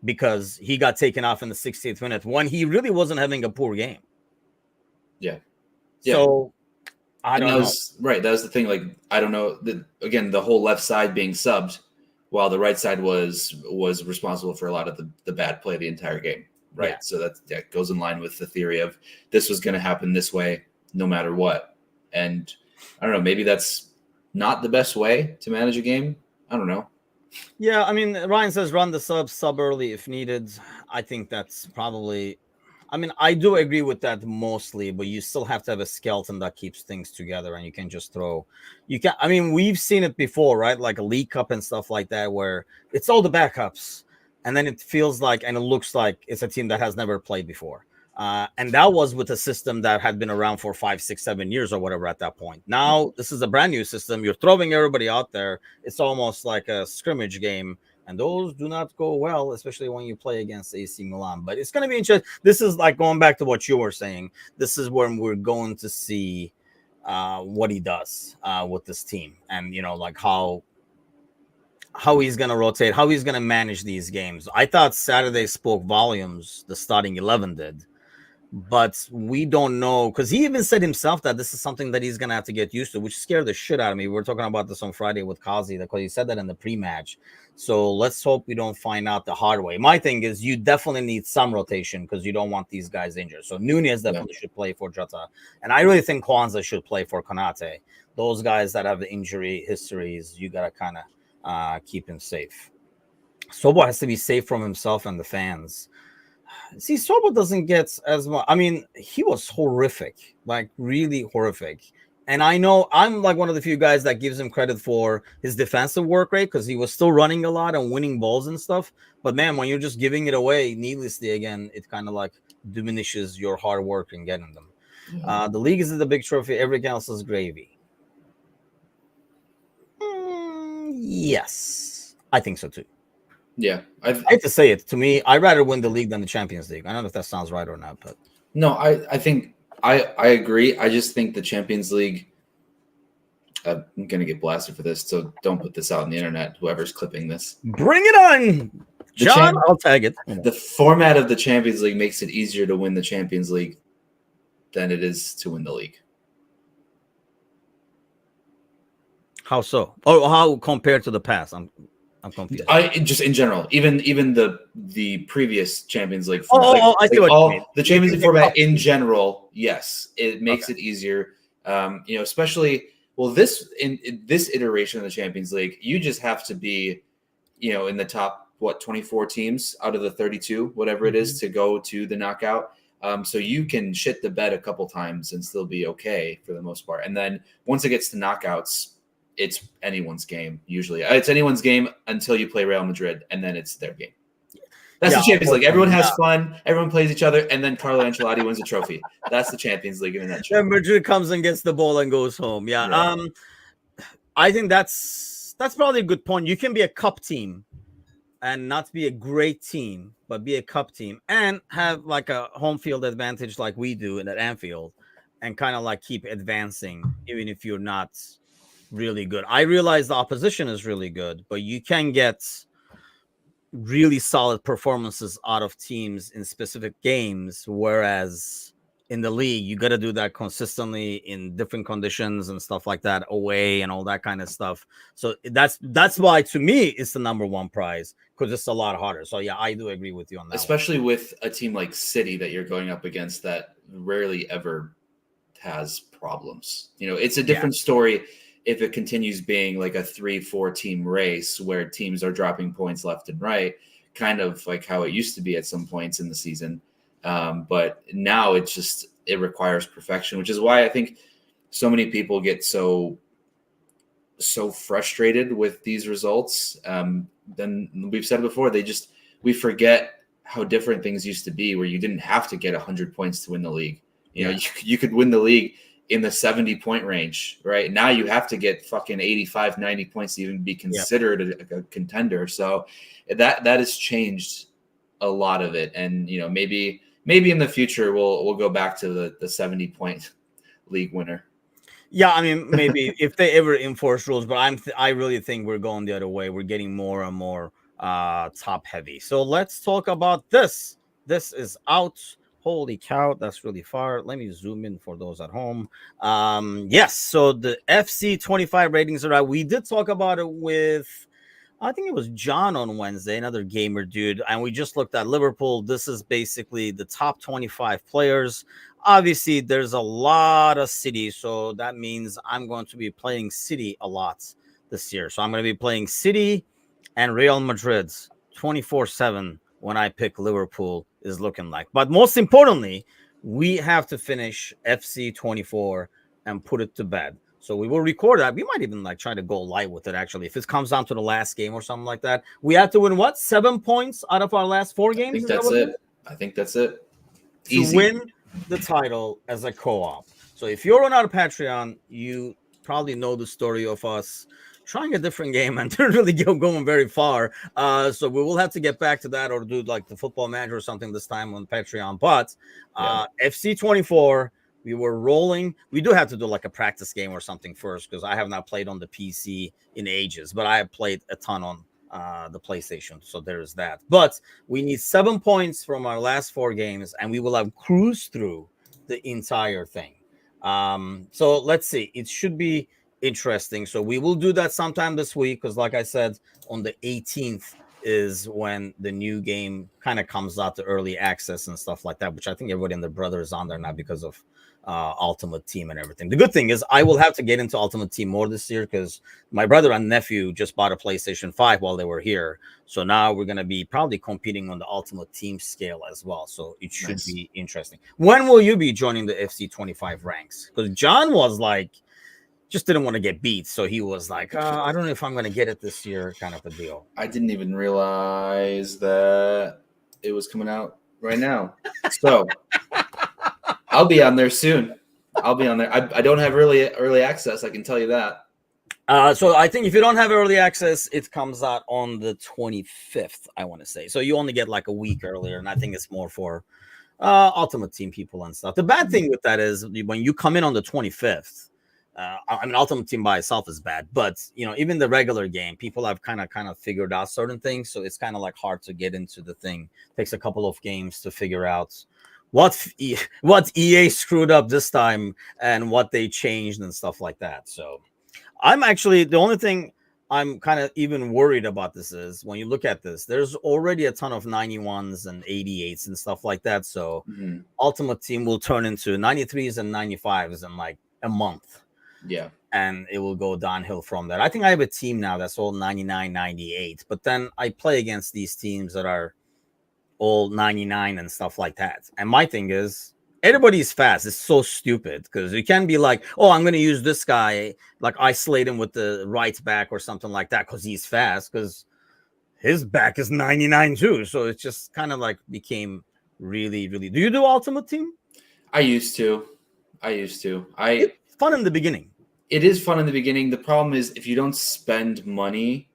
because he got taken off in the 60th minute when he really wasn't having a poor game. Yeah. So I don't know. Right. That was the thing. Like, I don't know. Again, the whole left side being subbed while the right side was responsible for a lot of the bad play the entire game. Right. Yeah. So that goes in line with the theory of this was going to happen this way no matter what. And I don't know, maybe that's not the best way to manage a game. I don't know. Yeah, I mean, Ryan says run the sub early if needed. I think that's probably, I mean, I do agree with that mostly, but you still have to have a skeleton that keeps things together, and you can just throw. You can. I mean, we've seen it before, right? Like a League Cup and stuff like that, where it's all the backups, and then it feels like and it looks like it's a team that has never played before. And that was with a system that had been around for 5, 6, 7 years or whatever at that point. Now this is a brand new system. You're throwing everybody out there. It's almost like a scrimmage game. And those do not go well, especially when you play against AC Milan. But it's going to be interesting. This is like going back to what you were saying. This is when we're going to see what he does with this team. And, you know, like how he's going to rotate, how he's going to manage these games. I thought Saturday spoke volumes, the starting 11 did. But we don't know, because he even said himself that this is something that he's going to have to get used to, which scared the shit out of me. We were talking about this on Friday with Kazi, because he said that in the pre-match. So let's hope we don't find out the hard way. My thing is you definitely need some rotation because you don't want these guys injured. So Nunez definitely should play for Jota. And I really think Kwanzaa should play for Konate. Those guys that have the injury histories, you got to kind of keep him safe. Sobo has to be safe from himself and the fans. See, Sobo doesn't get as much. I mean, he was horrific, like really horrific. And I know I'm like one of the few guys that gives him credit for his defensive work rate because he was still running a lot and winning balls and stuff. But man, when you're just giving it away needlessly again, it kind of like diminishes your hard work in getting them. Yeah. The league is the big trophy. Everything else is gravy. Yes, I think so too. Yeah, I hate to say it. To me, I'd rather win the league than the Champions League. I don't know if that sounds right or not, but no, I think I agree. I just think the Champions League. I'm gonna get blasted for this, so don't put this out on the internet. Whoever's clipping this, bring it on, John. I'll tag it. The format of the Champions League makes it easier to win the Champions League than it is to win the league. How so? Oh, how compared to the past? I'm confused. Just in general, even the previous Champions League format. I see what you mean. The Champions League format in general, yes, it makes it easier. Especially this iteration of the Champions League, you just have to be, in the top 24 teams out of the 32, whatever it is, to go to the knockout. So you can shit the bed a couple times and still be okay for the most part. And then once it gets to knockouts, it's anyone's game. Usually it's anyone's game until you play Real Madrid, and then it's their game. That's the Champions League. Everyone has fun. Everyone plays each other, and then Carlo Ancelotti wins a trophy. That's the Champions League in a nutshell. Then Madrid comes and gets the ball and goes home. Yeah. I think that's probably a good point. You can be a cup team and not be a great team, but be a cup team and have like a home field advantage like we do at Anfield, and kind of like keep advancing even if you're not really good. I realize the opposition is really good, but you can get really solid performances out of teams in specific games, whereas in the league, you got to do that consistently in different conditions and stuff like that, away and all that kind of stuff. So that's why, to me, it's the number one prize, because it's a lot harder. So yeah, I do agree with you on that. Especially with a team like City that you're going up against that rarely ever has problems. It's a different story if it continues being like a 3-4 team race where teams are dropping points left and right, kind of like how it used to be at some points in the season. But now it requires perfection, which is why I think so many people get so frustrated with these results. Then we've said before, we forget how different things used to be, where you didn't have to get 100 points to win the league. You could win the league in the 70-point range, right? Now you have to get fucking 85, 90 points to even be considered a contender. So that has changed a lot of it. And, maybe in the future we'll go back to the 70-point league winner. Yeah, I mean, maybe if they ever enforce rules, but I really think we're going the other way. We're getting more and more top heavy. So let's talk about this. This is out. Holy cow, that's really far. Let me zoom in for those at home. Yes, so the FC 25 ratings are out. We did talk about it with, I think it was John on Wednesday, another gamer dude, and we just looked at Liverpool. This is basically the top 25 players. Obviously, there's a lot of City, so that means I'm going to be playing City a lot this year. So I'm going to be playing City and Real Madrid 24/7 when I pick Liverpool is looking like. But most importantly, we have to finish FC 24 and put it to bed. So we will record that. We might even try to go live with it, actually. If it comes down to the last game or something like that. We have to win, 7 points out of our last 4 games? I think that's it. Easy. To win the title as a co-op. So if you're on our Patreon, you probably know the story of us trying a different game and didn't really going very far. So we will have to get back to that, or do the Football Manager or something this time on Patreon. But FC 24, we were rolling. We do have to do a practice game or something first, because I have not played on the PC in ages, but I have played a ton on the PlayStation. So there's that. But we need 7 points from our last 4 games, and we will have cruised through the entire thing. So let's see. It should be interesting. So we will do that sometime this week, because like I said, on the 18th is when the new game kind of comes out, to early access and stuff like that, which I think everybody and their brother is on there now because of Ultimate Team and everything. The good thing is I will have to get into Ultimate Team more this year, because my brother and nephew just bought a PlayStation 5 while they were here. So now we're going to be probably competing on the Ultimate Team scale as well. So it should be interesting. When will you be joining the FC 25 ranks? Because John was just didn't want to get beat. So he was I don't know if I'm going to get it this year, kind of a deal. I didn't even realize that it was coming out right now. So I'll be on there soon. I'll be on there. I don't have early access. I can tell you that. So I think if you don't have early access, it comes out on the 25th, I want to say. So you only get a week earlier. And I think it's more for Ultimate Team people and stuff. The bad thing with that is when you come in on the 25th, I mean, Ultimate Team by itself is bad, but even the regular game, people have kind of figured out certain things, so it's kind of hard to get into the thing. It takes a couple of games to figure out what EA screwed up this time and what they changed and stuff like that. So I'm actually, the only thing I'm kind of even worried about this is when you look at this, there's already a ton of 91s and 88s and stuff like that. So Ultimate Team will turn into 93s and 95s in a month. Yeah. And it will go downhill from that. I think I have a team now that's all 99, 98. But then I play against these teams that are all 99 and stuff like that. And my thing is, everybody's fast. It's so stupid, because you can be oh, I'm going to use this guy, isolate him with the right back or something like that, because he's fast, because his back is 99 too. So it's just kind of became really, really. Do you do Ultimate Team? I used to. It's fun in the beginning. It is fun in the beginning. The problem is if you don't spend money,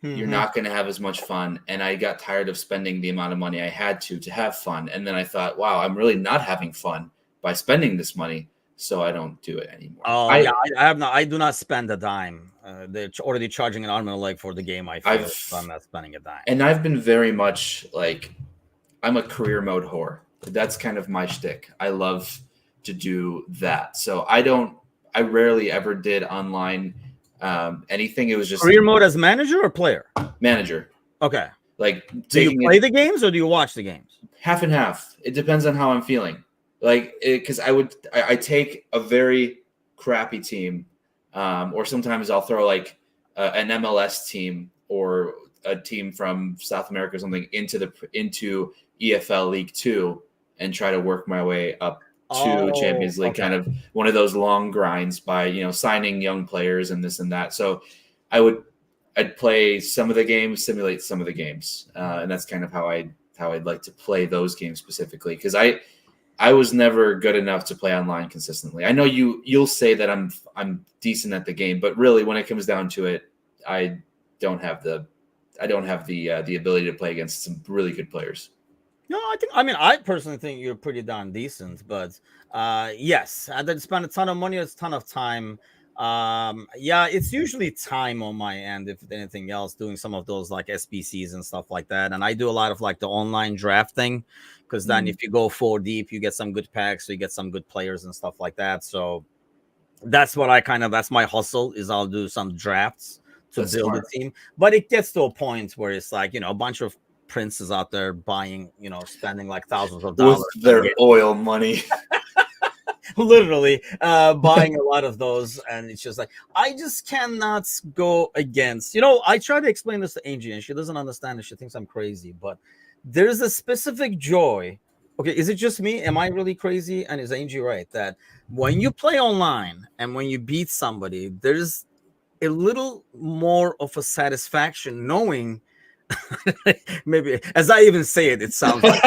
you're not going to have as much fun. And I got tired of spending the amount of money I had to have fun. And then I thought, wow, I'm really not having fun by spending this money. So I don't do it anymore. Oh, I have not. I do not spend a dime. They're already charging an arm and a leg for the game. So I'm not spending a dime. And I've been very much I'm a career mode whore. That's kind of my shtick. I love to do that. So I rarely ever did online anything. It was just career mode as manager or player? Manager. Okay. Like, do you play the games or do you watch the games? Half and half. It depends on how I'm feeling. Like, because I take a very crappy team, or sometimes I'll throw like an MLS team or a team from South America or something into EFL League 2 and try to work my way up to Champions League, kind of one of those long grinds by, signing young players and this and that. So I'd play some of the games, simulate some of the games. And that's kind of how I'd like to play those games specifically. Cause I was never good enough to play online consistently. I know you'll say that I'm decent at the game, but really when it comes down to it, I don't have the ability to play against some really good players. No, I personally think you're pretty darn decent, but yes, I did spend a ton of money, a ton of time. Yeah, it's usually time on my end, if anything else, doing some of those like SBCs and stuff like that. And I do a lot of like the online drafting, because then if you go 4 deep, you get some good packs, so you get some good players and stuff like that. So that's what that's my hustle, is I'll do some drafts to build a team. But it gets to a point where it's like, a bunch of princes out there buying, spending like thousands of dollars with their oil money. Literally buying a lot of those, and it's just like, I just cannot go against. I try to explain this to Angie, and she doesn't understand it. She thinks I'm crazy, but there's a specific joy. Okay, is it just me? Am I really crazy? And is Angie right that when you play online and when you beat somebody, there's a little more of a satisfaction knowing maybe as I even say it sounds like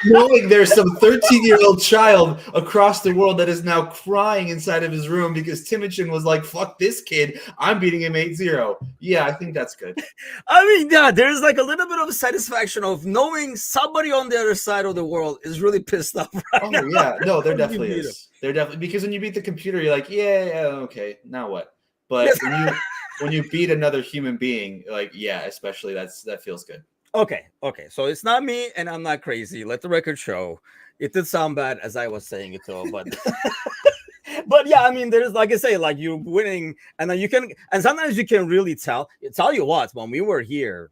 knowing there's some 13-year-old child across the world that is now crying inside of his room because Timothy was like, fuck this kid, I'm beating him 8-0. Yeah, I think that's good. I mean, yeah, there's like a little bit of satisfaction of knowing somebody on the other side of the world is really pissed off right now. Yeah, no, there definitely is. There definitely, because when you beat the computer, you're like, yeah, okay, now what? But when you beat another human being, like, yeah, especially that feels good. Okay. So it's not me, and I'm not crazy. Let the record show. It did sound bad as I was saying it too, but but yeah, I mean, there's, like I say, like, you're winning, and then and sometimes you can really tell. Tell you what, when we were here,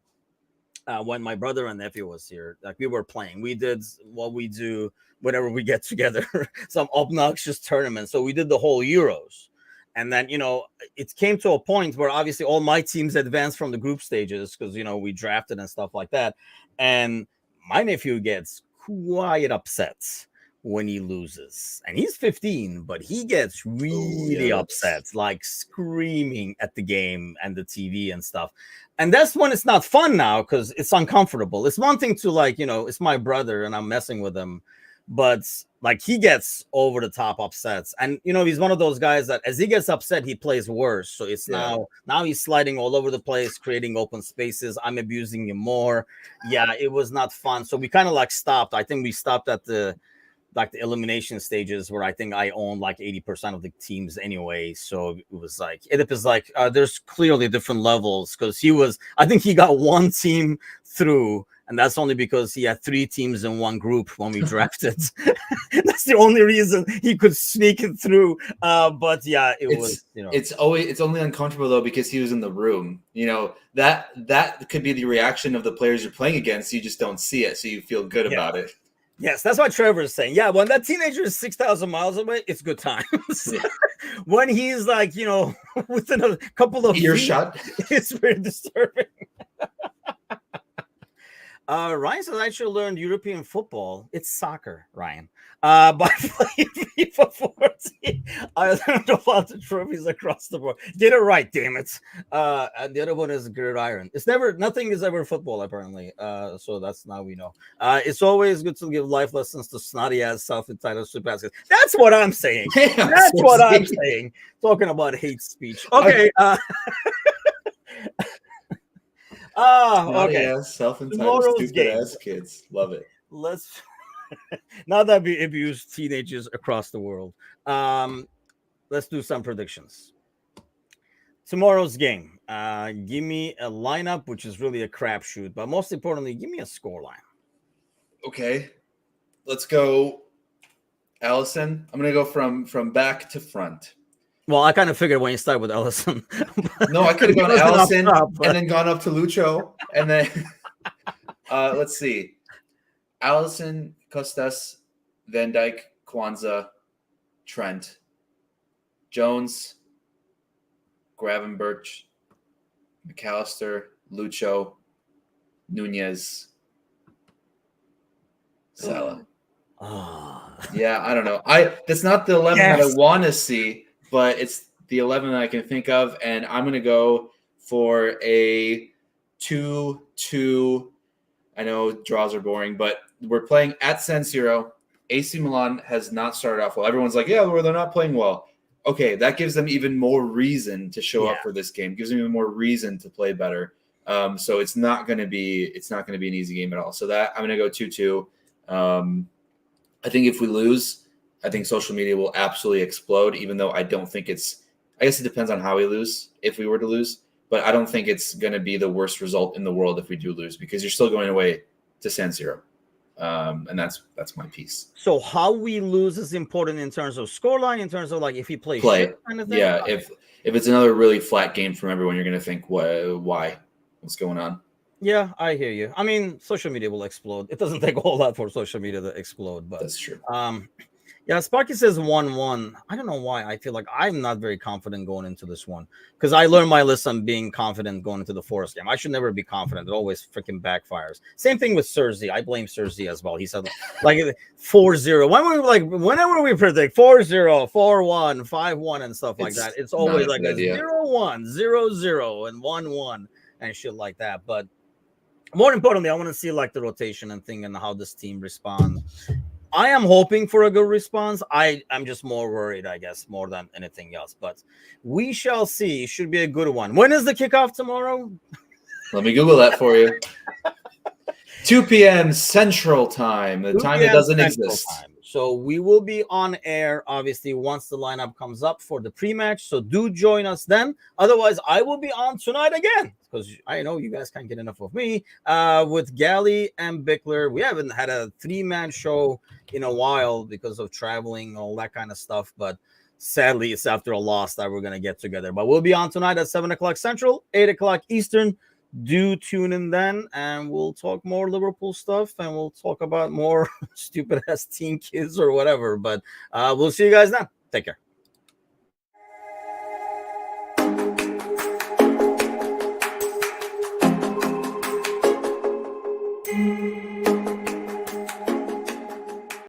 when my brother and nephew was here, like, we were playing. We did what we do whenever we get together, some obnoxious tournament. So we did the whole Euros. And then, it came to a point where obviously all my teams advanced from the group stages because, we drafted and stuff like that. And my nephew gets quite upset when he loses. And he's 15, but he gets really upset, like screaming at the game and the TV and stuff. And that's when it's not fun now because it's uncomfortable. It's one thing to, like, it's my brother and I'm messing with him. But like, he gets over the top upsets, and he's one of those guys that as he gets upset, he plays worse. So it's now he's sliding all over the place, creating open spaces. I'm abusing him more. Yeah, it was not fun. So we kind of like stopped. I think we stopped at the elimination stages where I think I own like 80% of the teams anyway. So it was like, is like, there's clearly different levels, because I think he got one team through. And that's only because he had 3 teams in one group when we drafted. That's the only reason he could sneak it through. But yeah, it's only uncomfortable though because he was in the room. That could be the reaction of the players you're playing against. You just don't see it, so you feel good about it. Yes, that's what Trevor is saying. Yeah, when that teenager is 6,000 miles away, it's good times. When he's like, within a couple of earshot, it's very disturbing. Ryan says I should learn European football. It's soccer, Ryan. By playing FIFA 14, I learned about the trophies across the board. Get it right, damn it. And the other one is gridiron. Nothing is ever football, apparently. So that's now we know. It's always good to give life lessons to snotty ass self-entitled super ass kids. That's what I'm saying. That's what I'm saying. Talking about hate speech. Okay. Okay. Self-entitled, stupid ass kids. Love it. Let's not that we abuse teenagers across the world. Let's do some predictions. Tomorrow's game. Give me a lineup, which is really a crapshoot, but most importantly, give me a scoreline. Okay. Let's go Allison. I'm gonna go from back to front. Well, I kind of figured when you start with Ellison. No, I could have gone Wasn't up Allison top, but- and then gone up to Lucho, and then let's see, Allison, Costas, Van Dijk, Kwanzaa, Trent, Jones, Gravenberch, McAllister, Lucho, Nunez, Salah. Oh. Yeah, I don't know. That's not the 11 that I Yes. want to see, but it's the 11 that I can think of, and I'm gonna go for a 2-2. I know draws are boring, but we're playing at San Siro. AC Milan has not started off well. Everyone's like, yeah, well, they're not playing well. Okay, that gives them even more reason to show up for this game. Gives them even more reason to play better. So it's not going to be an easy game at all. So that I'm going to go 2-2. I think if we lose, I think social media will absolutely explode. Even though I don't think it's. I guess it depends on how we lose. If we were to lose, but I don't think it's going to be the worst result in the world if we do lose, because you're still going away to San Siro. And that's my piece. So how we lose is important in terms of scoreline, in terms of like if he plays shit kind of thing. Yeah, if it's another really flat game from everyone, you're gonna think, why? What's going on? Yeah, I hear you. I mean, social media will explode. It doesn't take a whole lot for social media to explode, but That's true. Yeah, Sparky says 1-1. I don't know why. I feel like I'm not very confident going into this one because I learned my lesson being confident going into the Forest game. I should never be confident. It always freaking backfires. Same thing with Cersei. I blame Cersei as well. He said like 4-0. Whenever we predict 4-0, 4-1, 5-1 and stuff like that, it's always like a 0-1, 0-0 and 1-1 and shit like that. But more importantly, I want to see like the rotation and thing and how this team responds. I am hoping for a good response. I'm just more worried, I guess, more than anything else. But we shall see. It should be a good one. When is the kickoff tomorrow? Let me Google that for you. 2 p.m. Central Time, the time that doesn't exist. So we will be on air, obviously, once the lineup comes up for the pre-match. So do join us then. Otherwise, I will be on tonight again because I know you guys can't get enough of me with Gally and Bickler. We haven't had a 3-man show in a while because of traveling, all that kind of stuff. But sadly, it's after a loss that we're going to get together. But we'll be on tonight at 7 o'clock Central, 8 o'clock Eastern. Do tune in then, and we'll talk more Liverpool stuff, and we'll talk about more stupid-ass teen kids or whatever. But we'll see you guys then. Take care.